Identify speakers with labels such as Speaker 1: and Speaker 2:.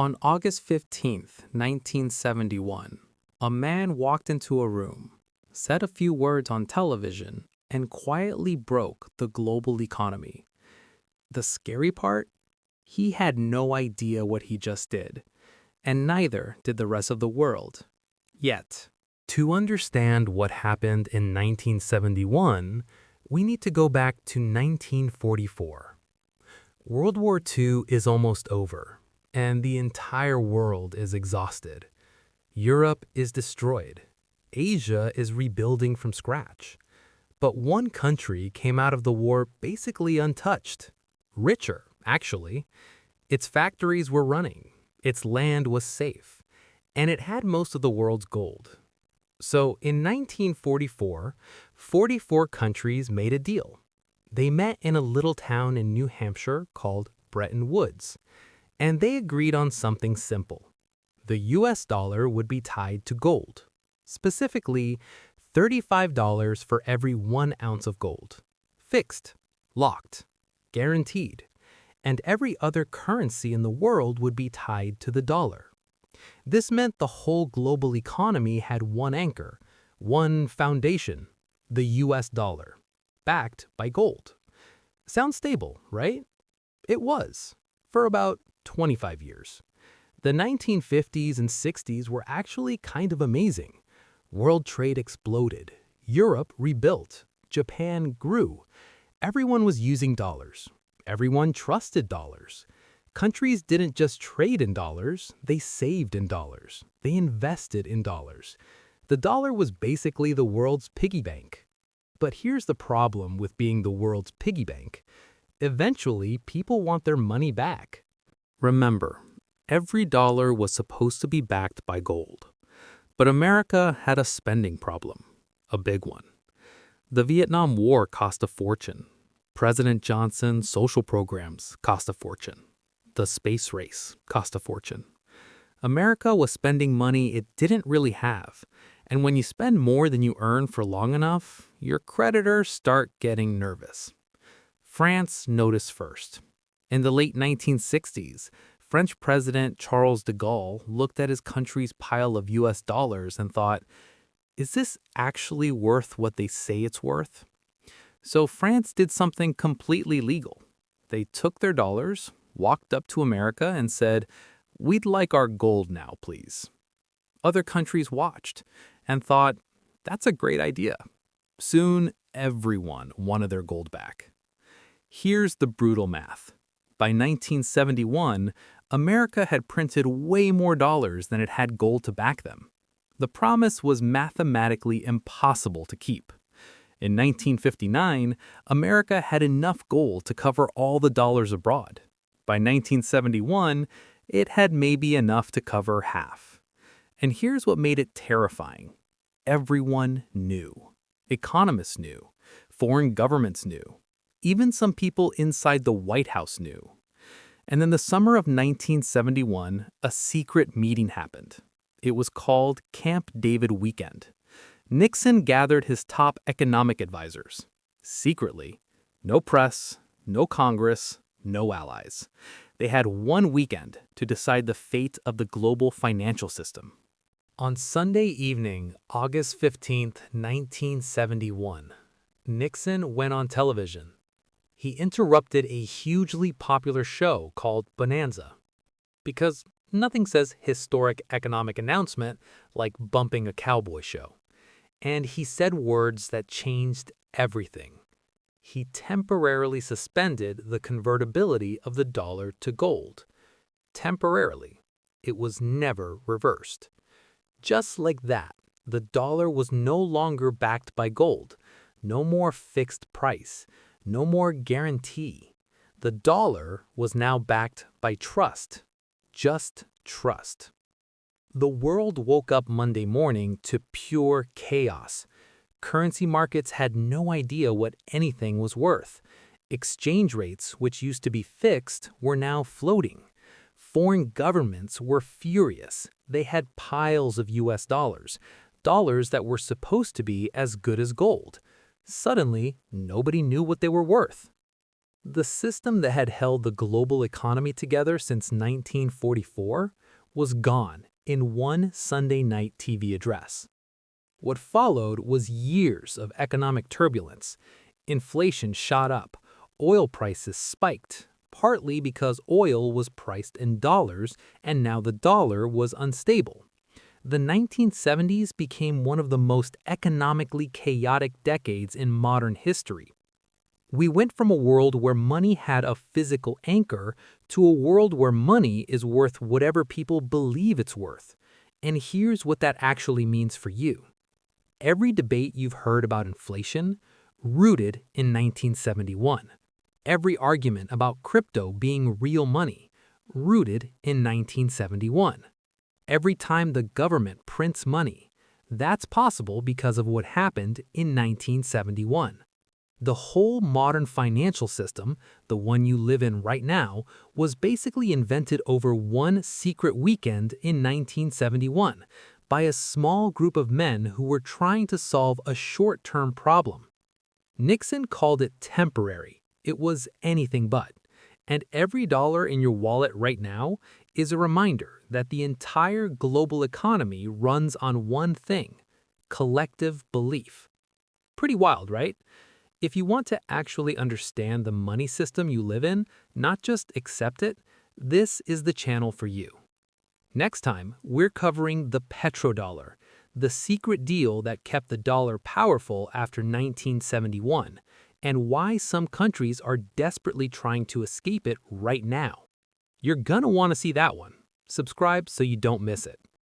Speaker 1: On August 15th, 1971, a man walked into a room, said a few words on television, and quietly broke the global economy. The scary part? He had no idea what he just did, and neither did the rest of the world. Yet, to understand what happened in 1971, we need to go back to 1944. World War II is almost over, and the entire world is exhausted. Europe is destroyed. Asia is rebuilding from scratch. But one country came out of the war basically untouched. Richer, actually. Its factories were running. Its land was safe. And it had most of the world's gold. So in 1944, 44 countries made a deal. They met in a little town in New Hampshire called Bretton Woods. And they agreed on something simple. The US dollar would be tied to gold. Specifically, $35 for every 1 ounce of gold. Fixed, locked, guaranteed. And every other currency in the world would be tied to the dollar. This meant the whole global economy had one anchor, one foundation, the US dollar, backed by gold. Sounds stable, right? It was, for about 25 years. The 1950s and 60s were actually kind of amazing. World trade exploded. Europe rebuilt. Japan grew. Everyone was using dollars. Everyone trusted dollars. Countries didn't just trade in dollars, they saved in dollars. They invested in dollars. The dollar was basically the world's piggy bank. But here's the problem with being the world's piggy bank. Eventually, people want their money back. Remember, every dollar was supposed to be backed by gold. But America had a spending problem, a big one. The Vietnam War cost a fortune. President Johnson's social programs cost a fortune. The space race cost a fortune. America was spending money it didn't really have. And when you spend more than you earn for long enough, your creditors start getting nervous. France noticed first. In the late 1960s, French President Charles de Gaulle looked at his country's pile of US dollars and thought, is this actually worth what they say it's worth? So France did something completely legal. They took their dollars, walked up to America and said, we'd like our gold now, please. Other countries watched and thought, that's a great idea. Soon, everyone wanted their gold back. Here's the brutal math. By 1971, America had printed way more dollars than it had gold to back them. The promise was mathematically impossible to keep. In 1959, America had enough gold to cover all the dollars abroad. By 1971, it had maybe enough to cover half. And here's what made it terrifying. Everyone knew. Economists knew. Foreign governments knew. Even some people inside the White House knew. And in the summer of 1971, a secret meeting happened. It was called Camp David Weekend. Nixon gathered his top economic advisors. Secretly. No press, no Congress, no allies. They had 1 weekend to decide the fate of the global financial system. On Sunday evening, August 15th, 1971, Nixon went on television. He interrupted a hugely popular show called Bonanza. Because nothing says historic economic announcement like bumping a cowboy show. And he said words that changed everything. He temporarily suspended the convertibility of the dollar to gold. Temporarily. It was never reversed. Just like that, the dollar was no longer backed by gold. No more fixed price. No more guarantee. The dollar was now backed by trust. Just trust. The world woke up Monday morning to pure chaos. Currency markets had no idea what anything was worth. Exchange rates, which used to be fixed, were now floating. Foreign governments were furious. They had piles of US dollars, dollars that were supposed to be as good as gold. Suddenly, nobody knew what they were worth. The system that had held the global economy together since 1944 was gone in one Sunday night TV address. What followed was years of economic turbulence. Inflation shot up, oil prices spiked, partly because oil was priced in dollars and now the dollar was unstable. The 1970s became one of the most economically chaotic decades in modern history. We went from a world where money had a physical anchor to a world where money is worth whatever people believe it's worth. And here's what that actually means for you. Every debate you've heard about inflation, rooted in 1971. Every argument about crypto being real money, rooted in 1971. Every time the government prints money, that's possible because of what happened in 1971. The whole modern financial system, the one you live in right now, was basically invented over one secret weekend in 1971 by a small group of men who were trying to solve a short-term problem. Nixon called it temporary. It was anything but. And every dollar in your wallet right now is a reminder that the entire global economy runs on one thing: collective belief. Pretty wild, right? If you want to actually understand the money system you live in, not just accept it, this is the channel for you. Next time, we're covering the petrodollar, the secret deal that kept the dollar powerful after 1971, and why some countries are desperately trying to escape it right now. You're gonna want to see that one. Subscribe so you don't miss it.